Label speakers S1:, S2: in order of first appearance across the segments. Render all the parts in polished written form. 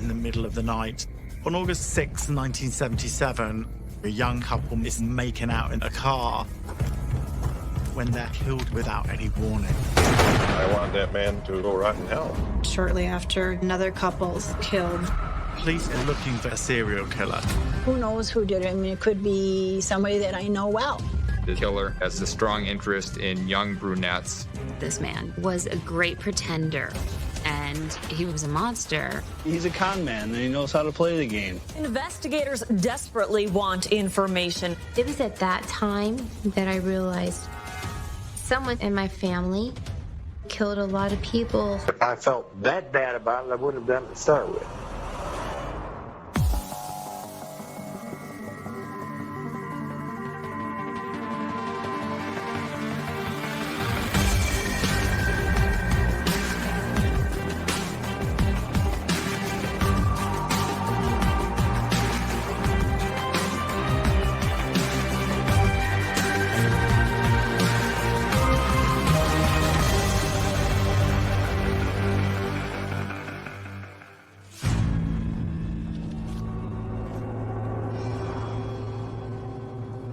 S1: in the middle of the night. On August 6, 1977, a young couple is making out in a car when they're killed without any warning.
S2: I want that man to go rot in hell.
S3: Shortly after, another couple's killed.
S1: Police are looking for a serial killer.
S4: Who knows who did it? I mean, it could be somebody that I know well.
S5: The killer has a strong interest in young brunettes.
S6: This man was a great pretender, and he was a monster.
S7: He's a con man, and he knows how to play the game.
S8: Investigators desperately want information.
S9: It was at that time that I realized someone in my family killed a lot of people.
S10: If I felt that bad about it, I wouldn't have done it to start with.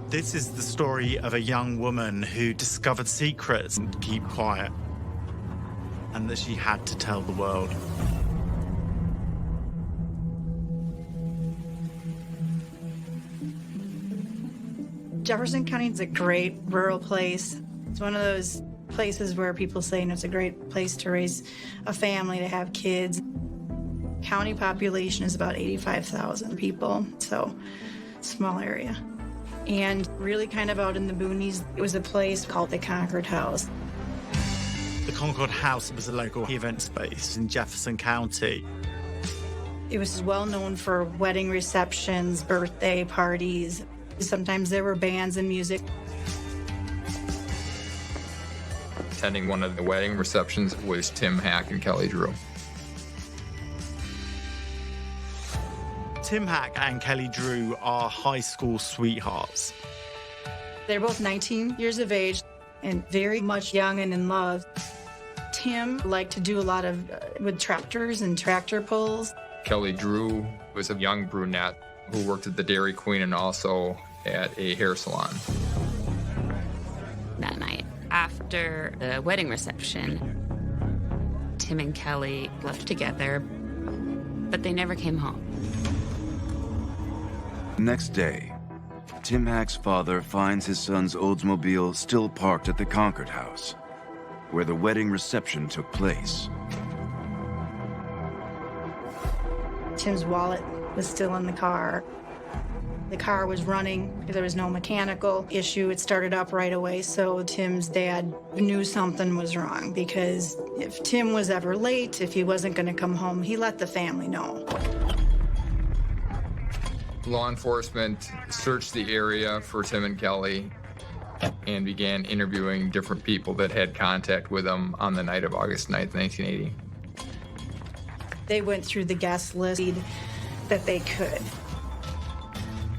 S1: This is the story of a young woman who discovered secrets and keep quiet, and that she had to tell the world.
S3: Jefferson County is a great rural place. It's one of those places where people say, it's a great place to raise a family, to have kids. County population is about 85,000 people, so small area. And really kind of out in the boonies, it was a place called the Concord House.
S1: The Concord House was a local event space in Jefferson County.
S3: It was well known for wedding receptions, birthday parties. Sometimes there were bands and music.
S5: Attending one of the wedding receptions was Tim Hack and Kelly Drew.
S1: Tim Hack and Kelly Drew are high school sweethearts.
S3: They're both 19 years of age and very much young and in love. Tim liked to do a lot of with tractors and tractor pulls.
S5: Kelly Drew was a young brunette who worked at the Dairy Queen and also at a hair salon.
S6: That night, after the wedding reception, Tim and Kelly left together, but they never came home.
S11: Next day, Tim Hack's father finds his son's Oldsmobile still parked at the Concord House, where the wedding reception took place.
S3: Tim's wallet was still in the car. The car was running. There was no mechanical issue. It started up right away, so Tim's dad knew something was wrong, because if Tim was ever late, if he wasn't going to come home, he let the family know.
S5: Law enforcement searched the area for Tim and Kelly and began interviewing different people that had contact with them on the night of August 9th, 1980.
S3: They went through the guest list that they could.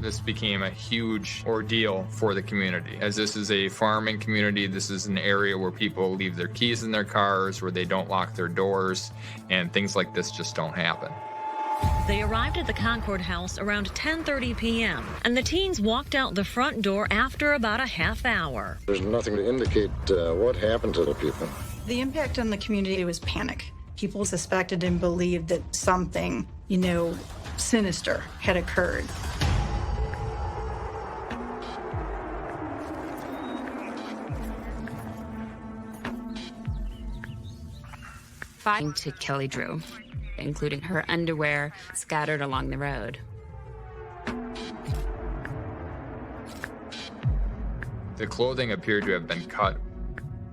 S5: This became a huge ordeal for the community. As this is a farming community, this is an area where people leave their keys in their cars, where they don't lock their doors, and things like this just don't happen.
S8: They arrived at the Concord House around 10:30 p.m., and the teens walked out the front door after about a half hour.
S2: There's nothing to indicate what happened to the people.
S3: The impact on the community was panic. People suspected and believed that something, sinister had occurred.
S6: Fighting to Kelly Drew, including her underwear scattered along the road.
S5: The clothing appeared to have been cut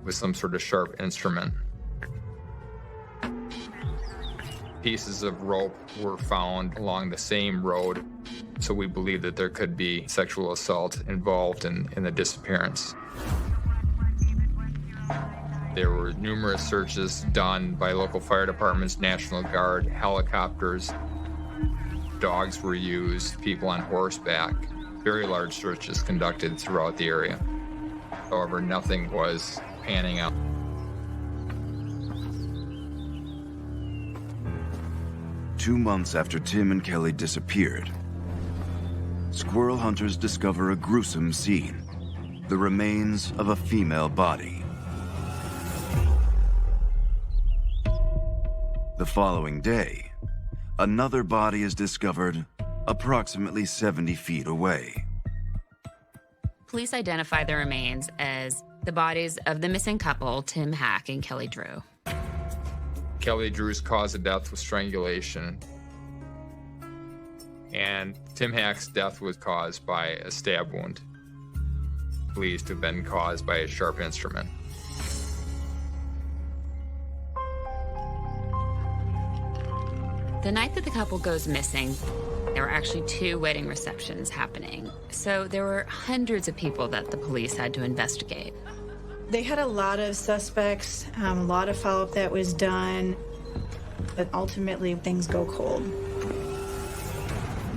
S5: with some sort of sharp instrument. Pieces of rope were found along the same road, so we believe that there could be sexual assault involved in the disappearance. There were numerous searches done by local fire departments, National Guard, helicopters. Dogs were used, people on horseback. Very large searches conducted throughout the area. However, nothing was panning out.
S11: 2 months after Tim and Kelly disappeared, squirrel hunters discover a gruesome scene: the remains of a female body. The following day, another body is discovered approximately 70 feet away.
S6: Police identify the remains as the bodies of the missing couple, Tim Hack and Kelly Drew.
S5: Kelly Drew's cause of death was strangulation, and Tim Hack's death was caused by a stab wound, believed to have been caused by a sharp instrument.
S6: The night that the couple goes missing, there were actually 2 wedding receptions happening. So there were hundreds of people that the police had to investigate.
S3: They had a lot of suspects, a lot of follow-up that was done, but ultimately things go cold.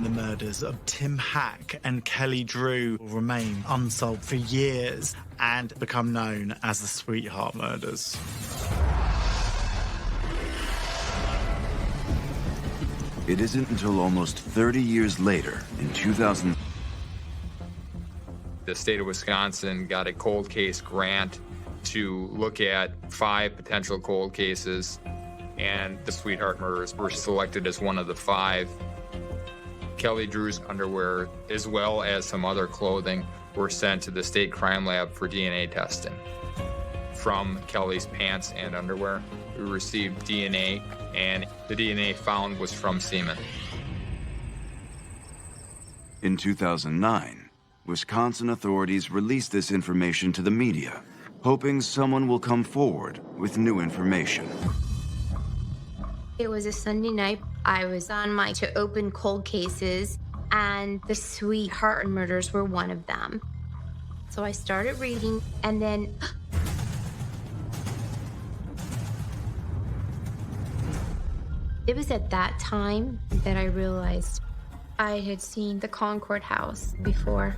S1: The murders of Tim Hack and Kelly Drew will remain unsolved for years and become known as the Sweetheart Murders.
S11: It isn't until almost 30 years later, in 2000,
S5: The state of Wisconsin got a cold case grant to look at 5 potential cold cases, and the Sweetheart Murders were selected as one of the 5. Kelly Drew's underwear, as well as some other clothing, were sent to the state crime lab for DNA testing. From Kelly's pants and underwear, we received DNA, and the DNA found was from semen.
S11: in 2009, Wisconsin authorities released this information to the media, hoping someone will come forward with new information.
S9: It was a Sunday night. I was on my to open cold cases, and the Sweetheart Murders were one of them. So I started reading, and then it was at that time that I realized I had seen the Concord house before.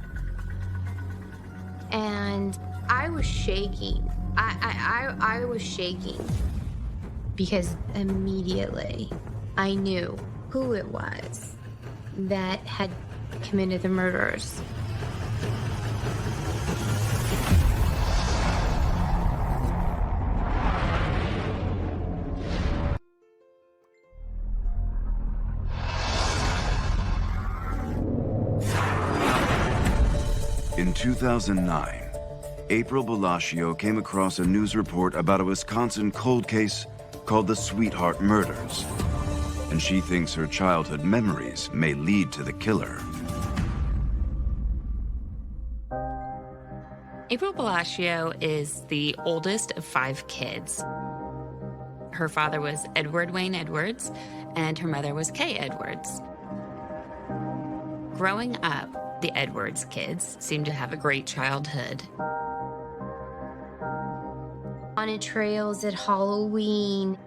S9: And I was shaking. I was shaking because immediately I knew who it was that had committed the murders.
S11: In 2009, April Bellacchio came across a news report about a Wisconsin cold case called the Sweetheart Murders, and she thinks her childhood memories may lead to the killer.
S6: April Bellacchio is the oldest of 5 kids. Her father was Edward Wayne Edwards, and her mother was Kay Edwards. Growing up, the Edwards kids seemed to have a great childhood.
S9: Haunted trails at Halloween.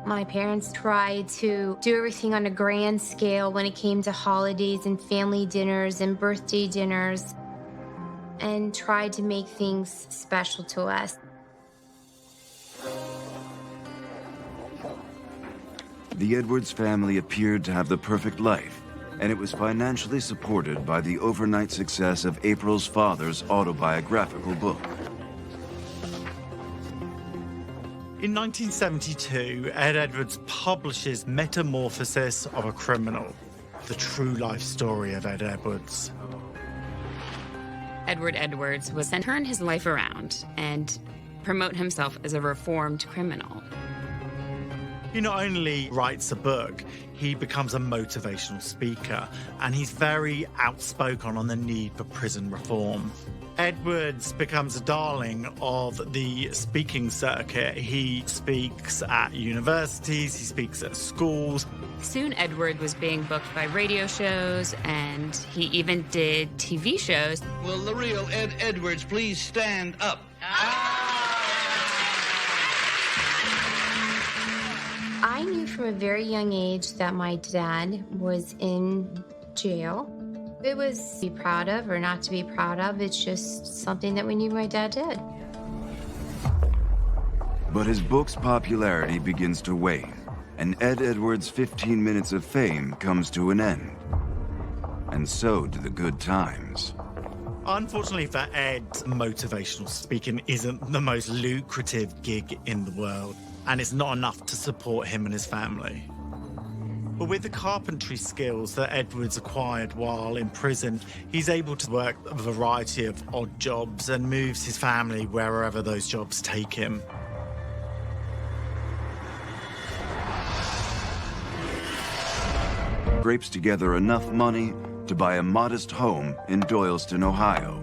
S9: My parents tried to do everything on a grand scale when it came to holidays and family dinners and birthday dinners, and tried to make things special to us.
S11: The Edwards family appeared to have the perfect life, and it was financially supported by the overnight success of April's father's autobiographical book.
S1: In 1972, Ed Edwards publishes Metamorphosis of a Criminal, the true life story of Ed Edwards.
S6: Edward Edwards was to turn his life around and promote himself as a reformed criminal.
S1: He not only writes a book, he becomes a motivational speaker, and he's very outspoken on the need for prison reform. Edwards becomes a darling of the speaking circuit. He speaks at universities, he speaks at schools.
S6: Soon Edward was being booked by radio shows, and he even did TV shows.
S7: Will the real Ed Edwards please stand up?
S9: I knew from a very young age that my dad was in jail. It was to be proud of or not to be proud of. It's just something that we knew my dad did.
S11: But his book's popularity begins to wane, and Ed Edwards' 15 minutes of fame comes to an end. And so do the good times.
S1: Unfortunately for Ed, motivational speaking isn't the most lucrative gig in the world, and it's not enough to support him and his family. But with the carpentry skills that Edwards acquired while in prison, he's able to work a variety of odd jobs and moves his family wherever those jobs take him.
S11: Scrapes together enough money to buy a modest home in Doylestown, Ohio.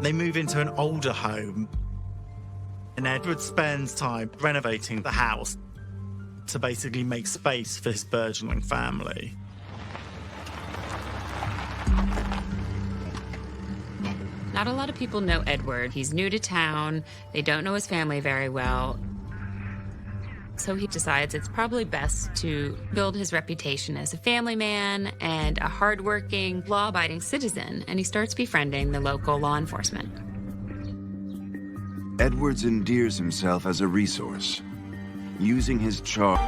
S1: They move into an older home, and Edward spends time renovating the house to basically make space for his burgeoning family.
S6: Not a lot of people know Edward. He's new to town. They don't know his family very well. So he decides it's probably best to build his reputation as a family man and a hardworking, law-abiding citizen, and he starts befriending the local law enforcement.
S11: Edwards endears himself as a resource, using his charm.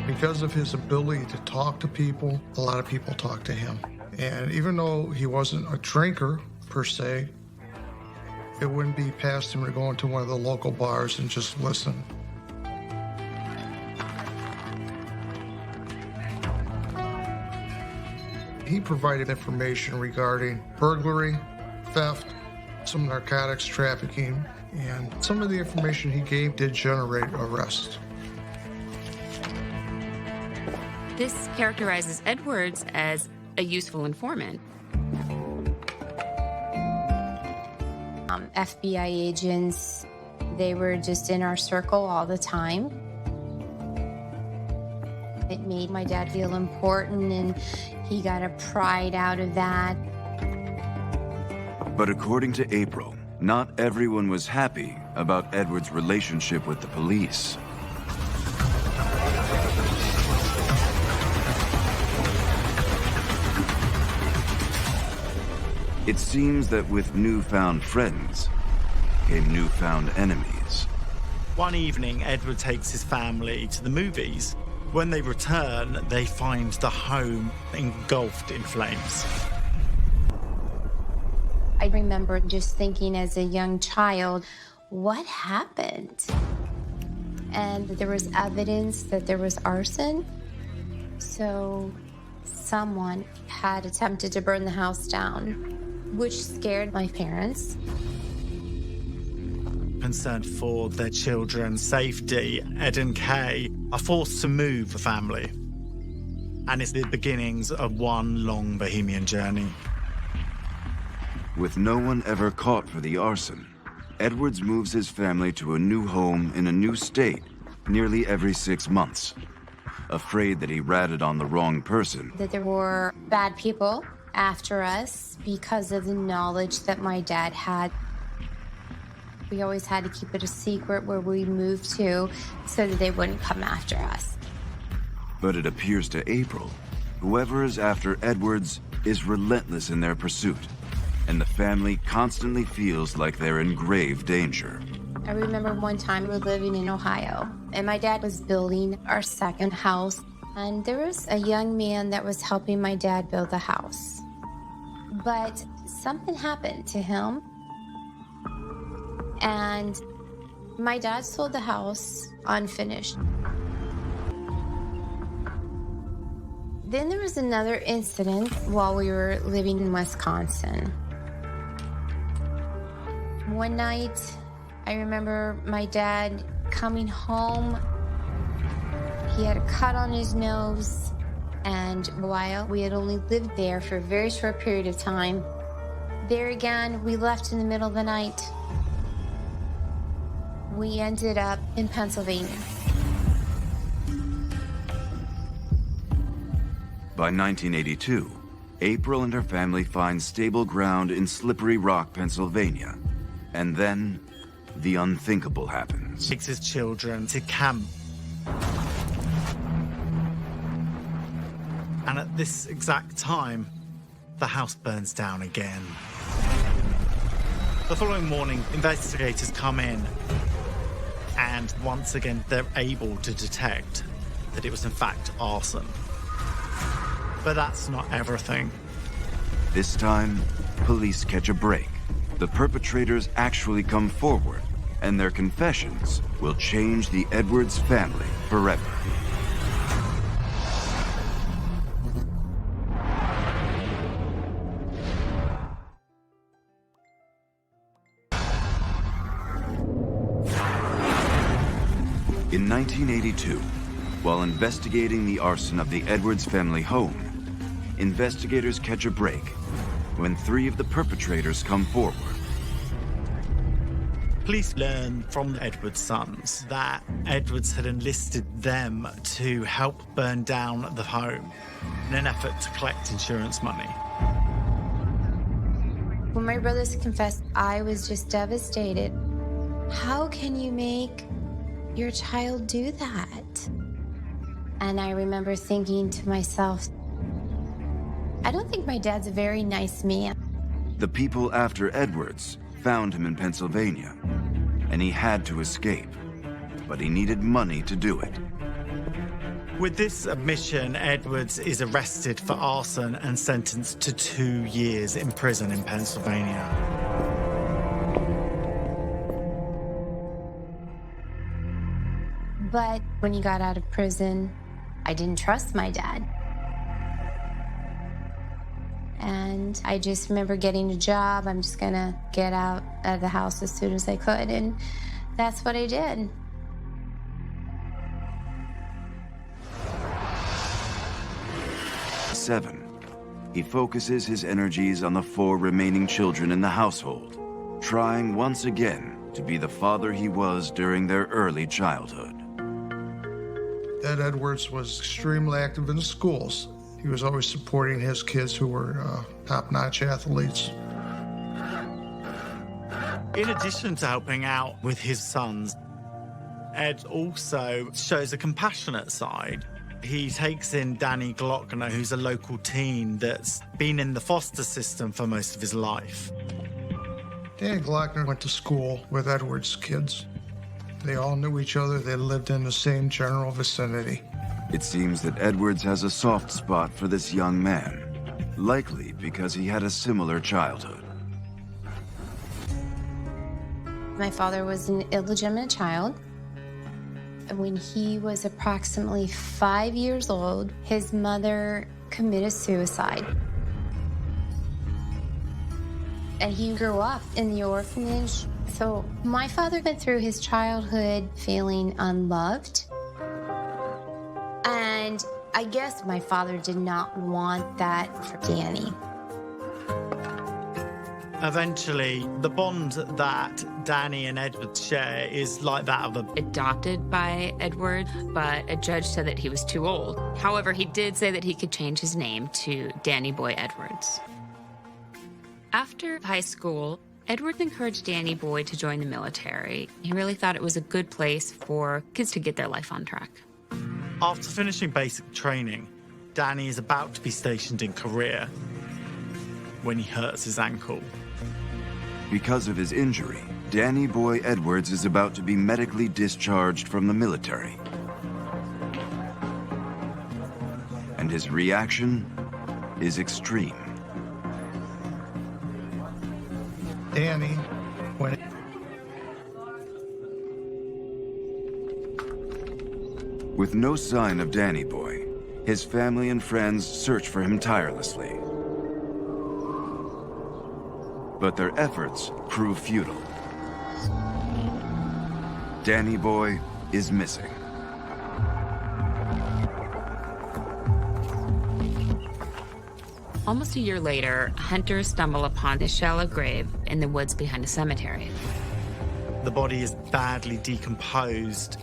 S12: Because of his ability to talk to people, a lot of people talk to him. And even though he wasn't a drinker, per se, it wouldn't be past him to go into one of the local bars and just listen. He provided information regarding burglary, theft, some narcotics trafficking, and some of the information he gave did generate arrests.
S6: This characterizes Edwards as a useful informant.
S9: FBI agents, they were just in our circle all the time. It made my dad feel important, and he got a pride out of that.
S11: But according to April, not everyone was happy about Edwards' relationship with the police. It seems that with newfound friends came newfound enemies.
S1: One evening, Edward takes his family to the movies. When they return, they find the home engulfed in flames.
S9: I remember just thinking as a young child, what happened? And there was evidence that there was arson. So someone had attempted to burn the house down, which scared my parents.
S1: Concerned for their children's safety, Ed and Kay are forced to move the family. And it's the beginnings of one long bohemian journey.
S11: With no one ever caught for the arson, Edwards moves his family to a new home in a new state nearly every 6 months. Afraid that he ratted on the wrong person.
S9: That there were bad people after us because of the knowledge that my dad had. We always had to keep it a secret where we moved to so that they wouldn't come after us.
S11: But it appears to April, whoever is after Edwards is relentless in their pursuit, and the family constantly feels like they're in grave danger.
S9: I remember one time we were living in Ohio, and my dad was building our second house, and there was a young man that was helping my dad build the house. But something happened to him, and my dad sold the house unfinished. Then there was another incident while we were living in Wisconsin. One night, I remember my dad coming home. He had a cut on his nose, and while we had only lived there for a very short period of time, there again, we left in the middle of the night. We ended up in Pennsylvania.
S11: By 1982, April and her family find stable ground in Slippery Rock, Pennsylvania. And then, the unthinkable happens.
S1: Takes his children to camp. And at this exact time, the house burns down again. The following morning, investigators come in, And once again, they're able to detect that it was in fact arson. But that's not everything.
S11: This time, police catch a break. The perpetrators actually come forward, and their confessions will change the Edwards family forever. In 1982, while investigating the arson of the Edwards family home, investigators catch a break when 3 of the perpetrators come forward.
S1: Police learn from the Edwards sons that Edwards had enlisted them to help burn down the home in an effort to collect insurance money.
S9: When my brothers confessed, I was just devastated. How can you make your child do that? And I remember thinking to myself, I don't think my dad's a very nice man.
S11: The people after Edwards found him in Pennsylvania, and he had to escape, but he needed money to do it.
S1: With this admission, Edwards is arrested for arson and sentenced to 2 years in prison in Pennsylvania.
S9: But when he got out of prison, I didn't trust my dad. And I just remember getting a job. I'm just gonna get out of the house as soon as I could, and that's what I did.
S11: Seven, he focuses his energies on the 4 remaining children in the household, trying once again to be the father he was during their early childhood.
S12: Ed Edwards was extremely active in the schools. He was always supporting his kids who were top-notch athletes.
S1: In addition to helping out with his sons, Ed also shows a compassionate side. He takes in Danny Glockner, who's a local teen that's been in the foster system for most of his life.
S12: Danny Glockner went to school with Edwards' kids. They all knew each other. They lived in the same general vicinity.
S11: It seems that Edwards has a soft spot for this young man, likely because he had a similar childhood.
S9: My father was an illegitimate child. When he was approximately 5 years old, his mother committed suicide. And he grew up in the orphanage. So my father went through his childhood feeling unloved. And I guess my father did not want that for Danny.
S1: Eventually, the bond that Danny and Edward share is like that of a...
S6: Adopted by Edward, but a judge said that he was too old. However, he did say that he could change his name to Danny Boy Edwards. After high school, Edward encouraged Danny Boy to join the military. He really thought it was a good place for kids to get their life on track.
S1: After finishing basic training, Danny is about to be stationed in Korea when he hurts his ankle.
S11: Because of his injury, Danny Boy Edwards is about to be medically discharged from the military. And his reaction is extreme.
S12: Danny, when
S11: With no sign of Danny Boy, his family and friends search for him tirelessly. But their efforts prove futile. Danny Boy is missing.
S6: Almost a year later, hunters stumble upon a shallow grave in the woods behind a cemetery.
S1: The body is badly decomposed.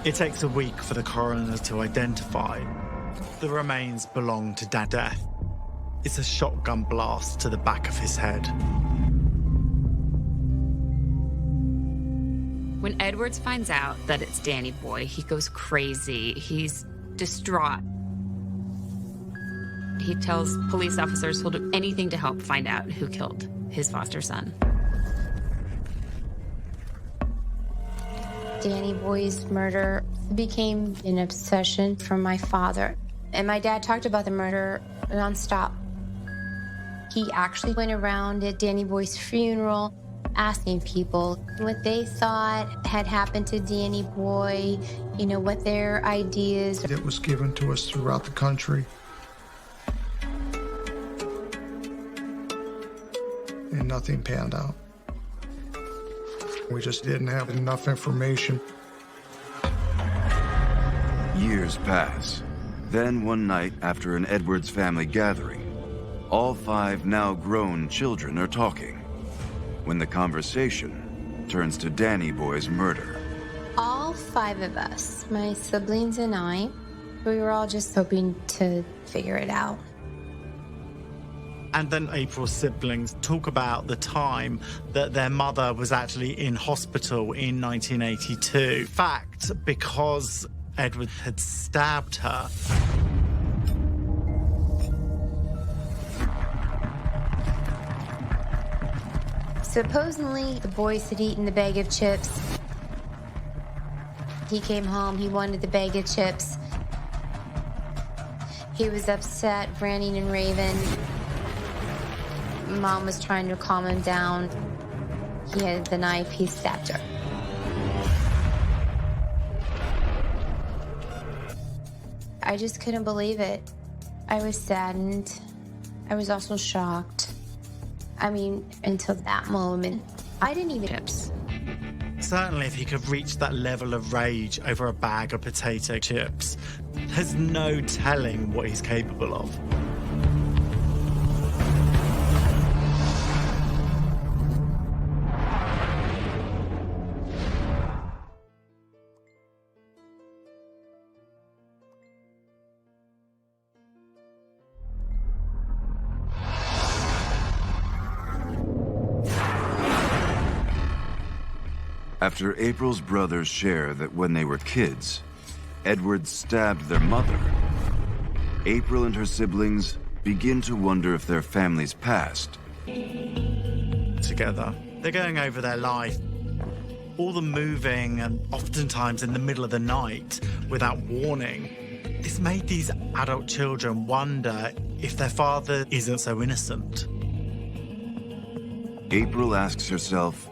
S1: It takes a week for the coroner to identify. The remains belong to Death. It's a shotgun blast to the back of his head.
S6: When Edwards finds out that it's Danny Boy, he goes crazy. He's distraught. He tells police officers he'll do anything to help find out who killed his foster son.
S9: Danny Boy's murder became an obsession for my father. And my dad talked about the murder nonstop. He actually went around at Danny Boy's funeral asking people what they thought had happened to Danny Boy, what their ideas.
S12: It was given to us throughout the country. And nothing panned out. We just didn't have enough information.
S11: Years pass. Then one night after an Edwards family gathering, all 5 now grown children are talking when the conversation turns to Danny Boy's murder.
S9: All 5 of us, my siblings and I, we were all just hoping to figure it out.
S1: And then April's siblings talk about the time that their mother was actually in hospital in 1982. In fact, because Edward had stabbed her.
S9: Supposedly, the boys had eaten the bag of chips. He came home, he wanted the bag of chips. He was upset, ranting and raving. Mom was trying to calm him down. He had the knife, he stabbed her. I just couldn't believe it. I was saddened. I was also shocked. Until that moment, I didn't even tips.
S1: Certainly, if he could reach that level of rage over a bag of potato chips, there's no telling what he's capable of.
S11: After April's brothers share that when they were kids, Edward stabbed their mother, April and her siblings begin to wonder if their family's past.
S1: Together, they're going over their life, all the moving and oftentimes in the middle of the night without warning. This made these adult children wonder if their father isn't so innocent.
S11: April asks herself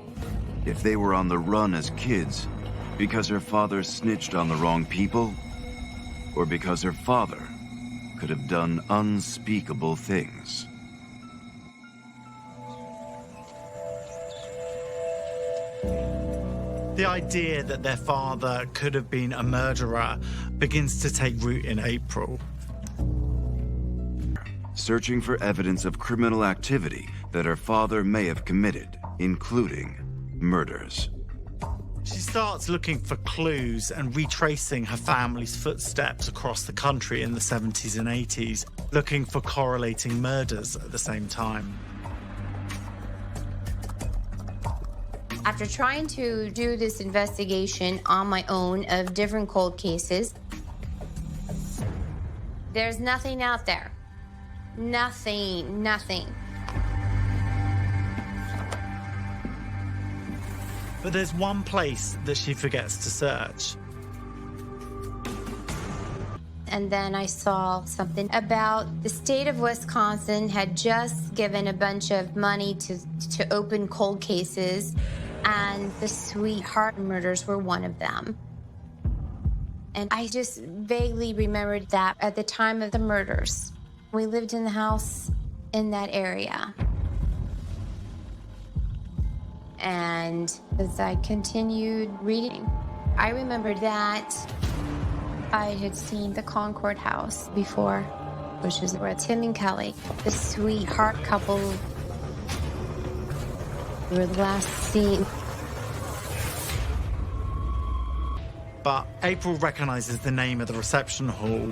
S11: if they were on the run as kids because her father snitched on the wrong people, or because her father could have done unspeakable things.
S1: The idea that their father could have been a murderer begins to take root in April.
S11: Searching for evidence of criminal activity that her father may have committed, including murders.
S1: She starts looking for clues and retracing her family's footsteps across the country in the 70s and 80s, looking for correlating murders at the same time.
S9: After trying to do this investigation on my own of different cold cases, there's nothing out there. Nothing.
S1: But there's one place that she forgets to search.
S9: And then I saw something about the state of Wisconsin had just given a bunch of money to open cold cases, and the Sweetheart murders were one of them. And I just vaguely remembered that at the time of the murders, we lived in the house in that area. And as I continued reading, I remembered that I had seen the Concord house before, which is where Tim and Kelly, the Sweetheart couple, were last seen.
S1: But April recognizes the name of the reception hall.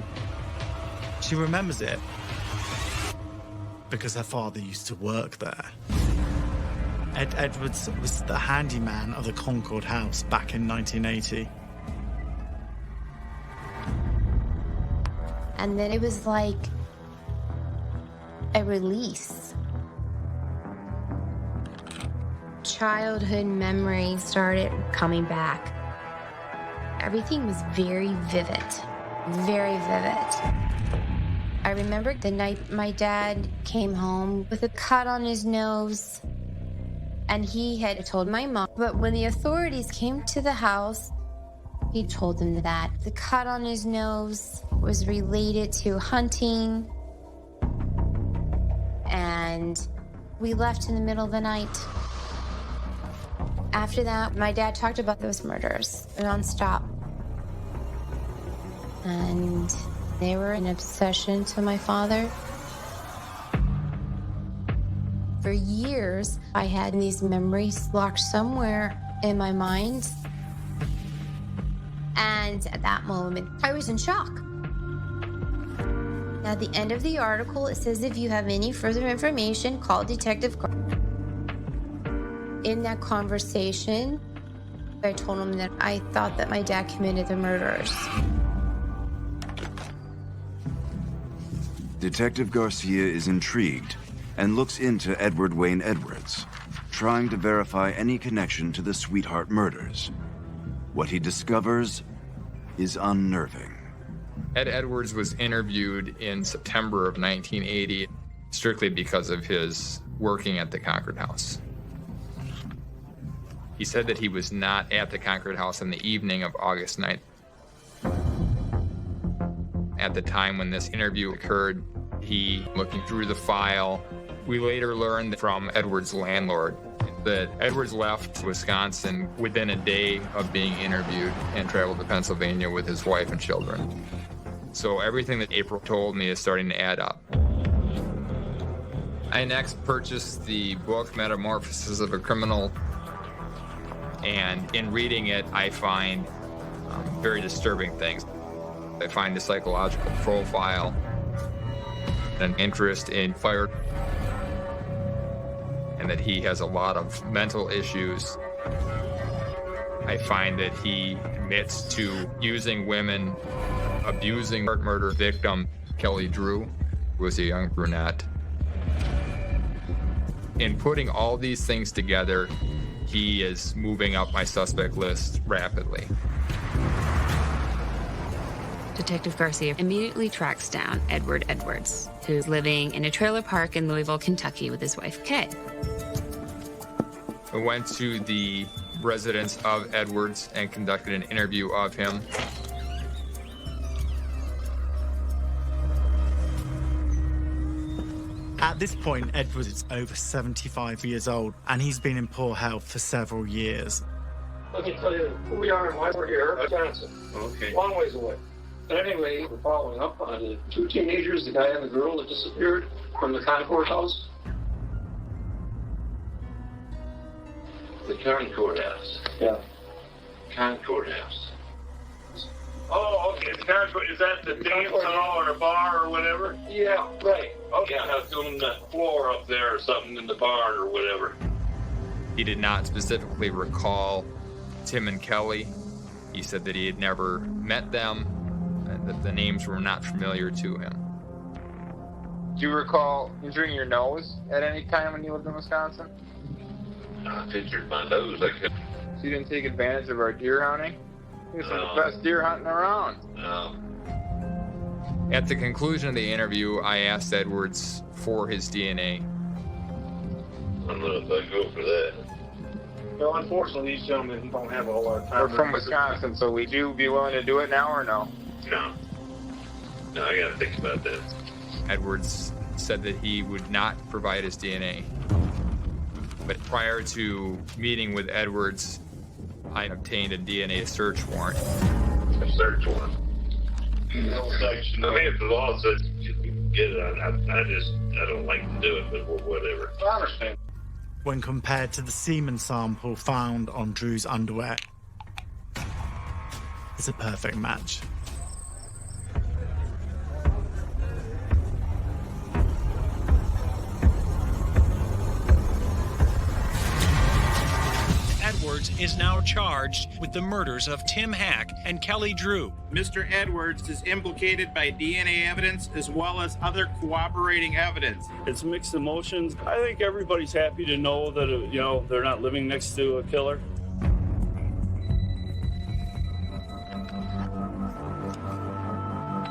S1: She remembers it because her father used to work there. Ed Edwards was the handyman of the Concord house back in 1980.
S9: And then it was like a release. Childhood memories started coming back. Everything was very vivid, very vivid. I remember the night my dad came home with a cut on his nose, and he had told my mom. But when the authorities came to the house, he told them that the cut on his nose was related to hunting, and we left in the middle of the night. After that, my dad talked about those murders nonstop. And they were an obsession to my father. For years, I had these memories locked somewhere in my mind. And at that moment, I was in shock. At the end of the article, it says, if you have any further information, call Detective Carr. In that conversation, I told him that I thought that my dad committed the murders.
S11: Detective Garcia is intrigued and looks into Edward Wayne Edwards, trying to verify any connection to the Sweetheart murders. What he discovers is unnerving.
S5: Ed Edwards was interviewed in September of 1980, strictly because of his working at the Concord House. He said that he was not at the Concord House on the evening of August 9th. At the time when this interview occurred, he looking through the file. We later learned from Edwards' landlord that Edwards left Wisconsin within a day of being interviewed and traveled to Pennsylvania with his wife and children. So everything that April told me is starting to add up. I next purchased the book Metamorphosis of a Criminal, and in reading it, I find very disturbing things. I find a psychological profile, an interest in fire, and that he has a lot of mental issues. I find that he admits to using women, abusing murder victim Kelly Drew, who was a young brunette. In putting all these things together, he is moving up my suspect list rapidly.
S6: Detective Garcia immediately tracks down Edward Edwards, who's living in a trailer park in Louisville, Kentucky with his wife, Kay.
S5: I went to the residence of Edwards and conducted an interview of him.
S1: At this point, Edwards is over 75 years old, and he's been in poor health for several years.
S10: Let me tell you who we are and why we're here. Johnson. Okay. Long ways away. But anyway, we're following up on the two teenagers, the guy and the girl that disappeared from the Concord house.
S13: The Concord house?
S10: Yeah.
S13: Concord house.
S10: Oh, okay. The Concord, is that the dance hall or a bar or whatever? Yeah, right. Okay.
S13: Yeah, I was doing the floor up there or something in the barn or whatever.
S5: He did not specifically recall Tim and Kelly. He said that he had never met them, and that the names were not familiar to him.
S14: Do you recall injuring your nose at any time when you lived in Wisconsin?
S13: I injured my nose. I could.
S14: So you didn't take advantage of our deer hunting? It's the best deer hunting around.
S13: No.
S5: At the conclusion of the interview, I asked Edwards for his DNA.
S13: I don't know if I go for that.
S10: Well, unfortunately, these gentlemen don't have a whole lot of time.
S14: We're from Wisconsin, so would you be willing to do it now or no?
S13: No. No, I gotta think about that.
S5: Edwards said that he would not provide his DNA. But prior to meeting with Edwards, I obtained a DNA search warrant.
S13: A search warrant? No section. I mean, if the law says you can get it, I don't like to do it, but whatever.
S10: I understand.
S1: When compared to the semen sample found on Drew's underwear, it's a perfect match.
S15: Edwards is now charged with the murders of Tim Hack and Kelly Drew.
S16: Mr. Edwards is implicated by DNA evidence as well as other cooperating evidence.
S17: It's mixed emotions. I think everybody's happy to know that, they're not living next to a killer.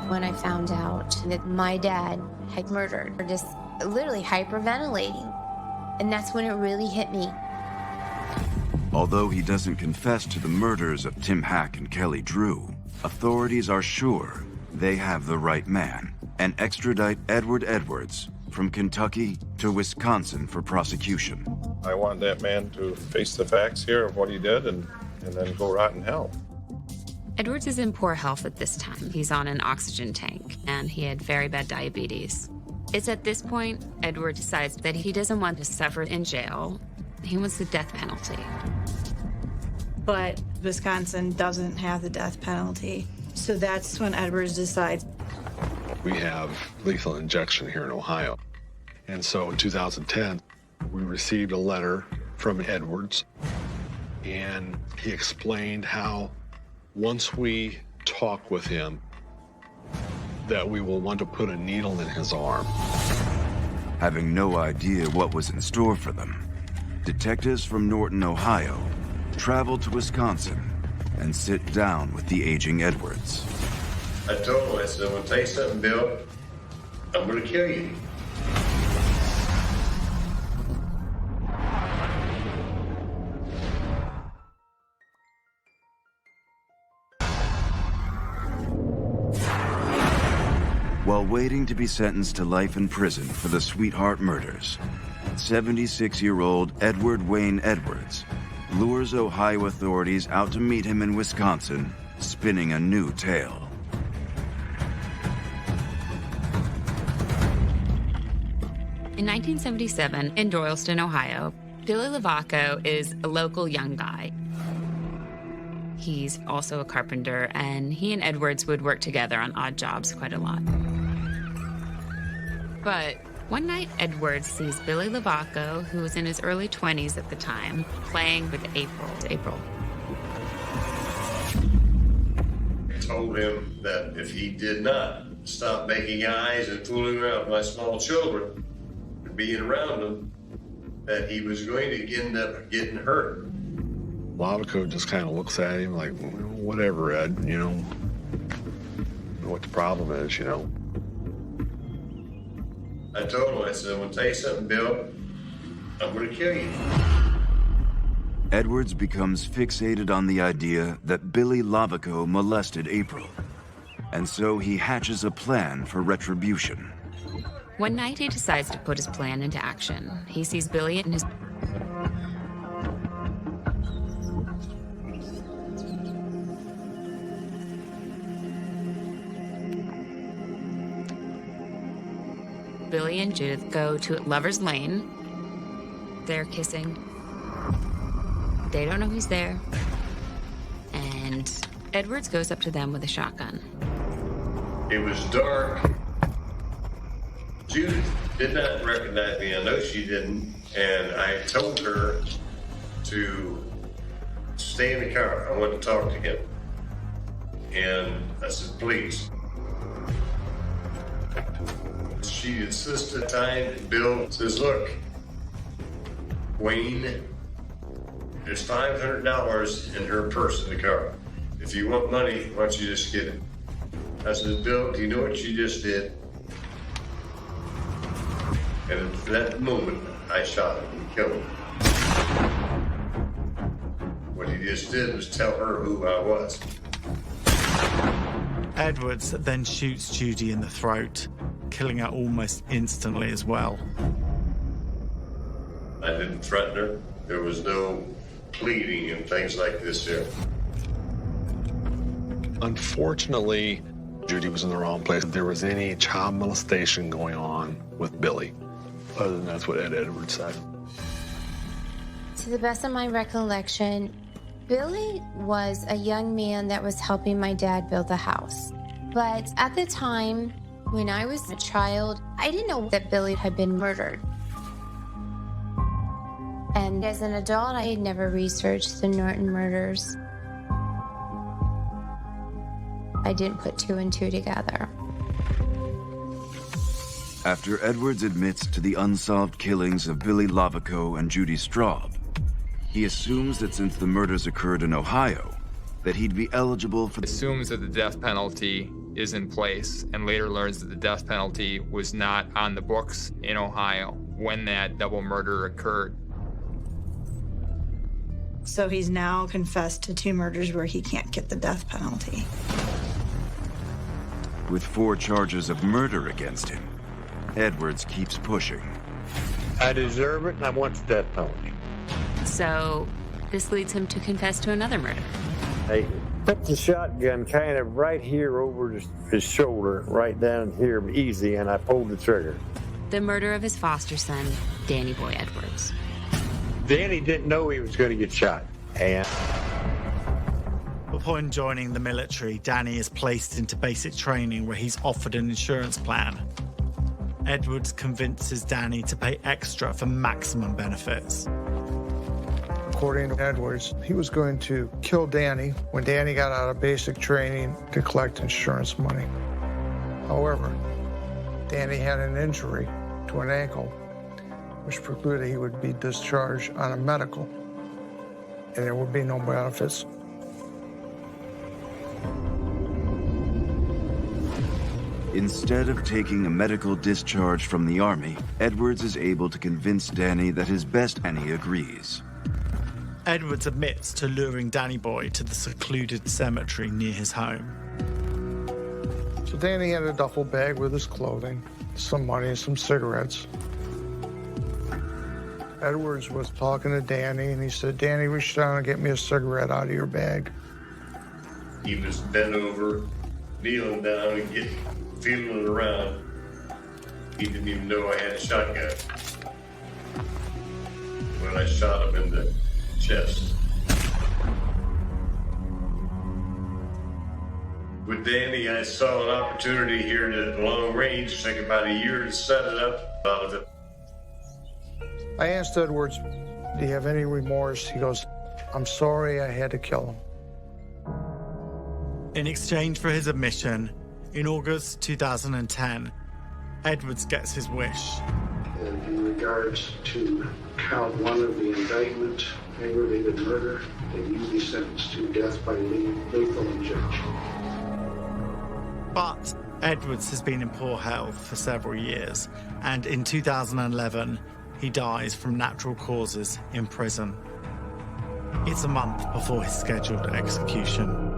S9: when I found out that my dad had murdered, or just literally hyperventilating. And that's when it really hit me.
S11: Although he doesn't confess to the murders of Tim Hack and Kelly Drew, authorities are sure they have the right man and extradite Edward Edwards from Kentucky to Wisconsin for prosecution.
S2: I want that man to face the facts here of what he did and then go rot in hell.
S6: Edwards is in poor health at this time. He's on an oxygen tank, and he had very bad diabetes. It's at this point, Edward decides that he doesn't want to suffer in jail. He wants the death penalty.
S3: But Wisconsin doesn't have the death penalty. So that's when Edwards decides.
S18: We have lethal injection here in Ohio. And so in 2010, we received a letter from Edwards, and he explained how once we talk with him, that we will want to put a needle in his arm.
S11: Having no idea what was in store for them, detectives from Norton, Ohio, traveled to Wisconsin and sit down with the aging Edwards.
S13: I told him, I said, I'm gonna tell you something, Bill. I'm gonna kill you.
S11: While waiting to be sentenced to life in prison for the Sweetheart murders, 76-year-old Edward Wayne Edwards lures Ohio authorities out to meet him in Wisconsin, spinning a new tale.
S6: In 1977, in Doylestown, Ohio, Billy Lavaco is a local young guy. He's also a carpenter, and he and Edwards would work together on odd jobs quite a lot. But one night, Edwards sees Billy Lavaco, who was in his early 20s at the time, playing with April.
S13: I told him that if he did not stop making eyes and fooling around with my small children and being around them, that he was going to end up getting hurt.
S18: Lavaco just kind of looks at him like, whatever, Ed, you know, what the problem is, you know.
S13: I told him, I said, I'm gonna tell you something, Bill. I'm gonna kill you.
S11: Edwards becomes fixated on the idea that Billy Lavaco molested April, and so he hatches a plan for retribution.
S6: One night, he decides to put his plan into action. He sees Billy in his... Billy and Judith go to Lover's Lane. They're kissing. They don't know who's there. And Edwards goes up to them with a shotgun.
S13: It was dark. Judith did not recognize me. I know she didn't. And I told her to stay in the car. I want to talk to him. And I said, please. She insisted time, and Bill says, look, Wayne, there's $500 in her purse in the car. If you want money, why don't you just get it? I said, Bill, do you know what you just did? And at that moment, I shot him and killed him. What he just did was tell her who I was.
S1: Edwards then shoots Judy in the throat, killing her almost instantly as well.
S13: I didn't threaten her. There was no pleading and things like this here.
S18: Unfortunately, Judy was in the wrong place. If there was any child molestation going on with Billy, other than that's what Ed Edwards said.
S9: To the best of my recollection, Billy was a young man that was helping my dad build a house. But at the time, when I was a child, I didn't know that Billy had been murdered. And as an adult, I had never researched the Norton murders. I didn't put two and two together.
S11: After Edwards admits to the unsolved killings of Billy Lavaco and Judy Straub, he assumes that since the murders occurred in Ohio, that he'd be eligible for...
S5: Assumes that the death penalty is in place and later learns that the death penalty was not on the books in Ohio when that double murder occurred.
S3: So he's now confessed to 2 murders where he can't get the death penalty.
S11: With 4 charges of murder against him, Edwards keeps pushing.
S19: I deserve it, and I want the death penalty.
S6: So this leads him to confess to another murder.
S19: They put the shotgun kind of right here over his shoulder, right down here, easy, and I pulled the trigger.
S6: The murder of his foster son, Danny Boy Edwards.
S19: Danny didn't know he was going to get shot, and...
S1: Upon joining the military, Danny is placed into basic training where he's offered an insurance plan. Edwards convinces Danny to pay extra for maximum benefits.
S12: According to Edwards, he was going to kill Danny when Danny got out of basic training to collect insurance money. However, Danny had an injury to an ankle, which precluded he would be discharged on a medical, and there would be no benefits.
S11: Instead of taking a medical discharge from the Army, Edwards is able to convince Danny that his best Danny agrees.
S1: Edwards admits to luring Danny Boy to the secluded cemetery near his home.
S12: So Danny had a duffel bag with his clothing, some money, and some cigarettes. Edwards was talking to Danny, and he said, "Danny, reach down and get me a cigarette out of your bag."
S13: He was bent over, kneeling down and feeling it around. He didn't even know I had a shotgun when I shot him in the chest. With Danny, I saw an opportunity here to long range. It took about a year to set it up out of it.
S12: I asked Edwards, "Do you have any remorse?" He goes, "I'm sorry I had to kill him."
S1: In exchange for his admission, in August 2010, Edwards gets his wish.
S20: And in regards to count 1 of the indictment, aggravated murder, that you be sentenced to death by lethal injection.
S1: But Edwards has been in poor health for several years, and in 2011, he dies from natural causes in prison. It's a month before his scheduled execution.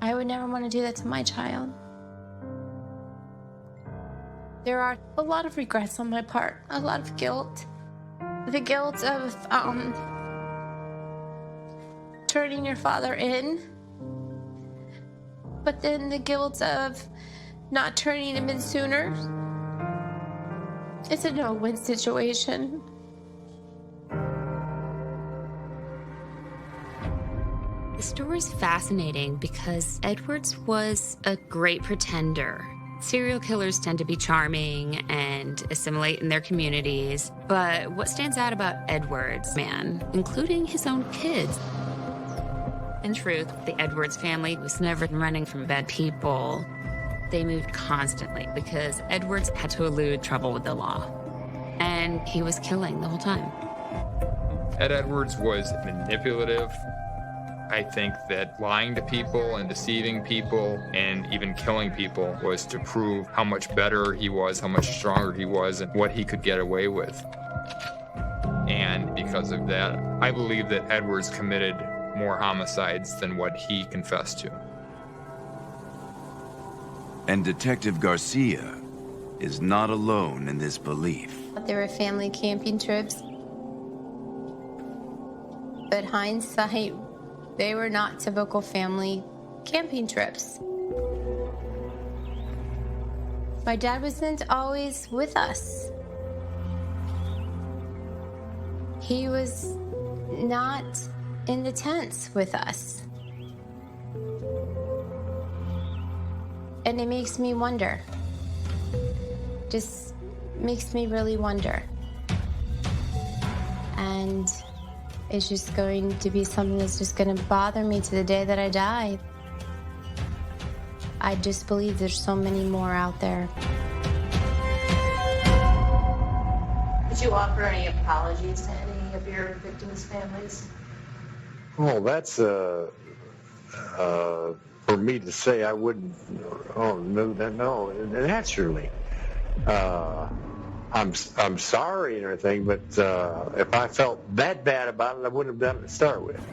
S9: I would never want to do that to my child. There are a lot of regrets on my part, a lot of guilt. The guilt of turning your father in, but then the guilt of not turning him in sooner. It's a no-win situation.
S6: The story's fascinating because Edwards was a great pretender. Serial killers tend to be charming and assimilate in their communities, but what stands out about Edwards, man, including his own kids? In truth, the Edwards family was never running from bad people. They moved constantly because Edwards had to elude trouble with the law, and he was killing the whole time.
S5: Ed Edwards was manipulative. I think that lying to people and deceiving people and even killing people was to prove how much better he was, how much stronger he was, and what he could get away with. And because of that, I believe that Edwards committed more homicides than what he confessed to.
S11: And Detective Garcia is not alone in this belief.
S9: There were family camping trips, but hindsight, they were not typical family camping trips. My dad wasn't always with us. He was not in the tents with us. And it makes me wonder. Just makes me really wonder. And it's just going to be something that's just going to bother me to the day that I die. I just believe there's so many more out there.
S21: you offer any apologies to any of your victims' families?
S19: Oh, that's for me to say. I wouldn't. Oh no, naturally. I'm sorry and everything, but if I felt that bad about it, I wouldn't have done it to start with.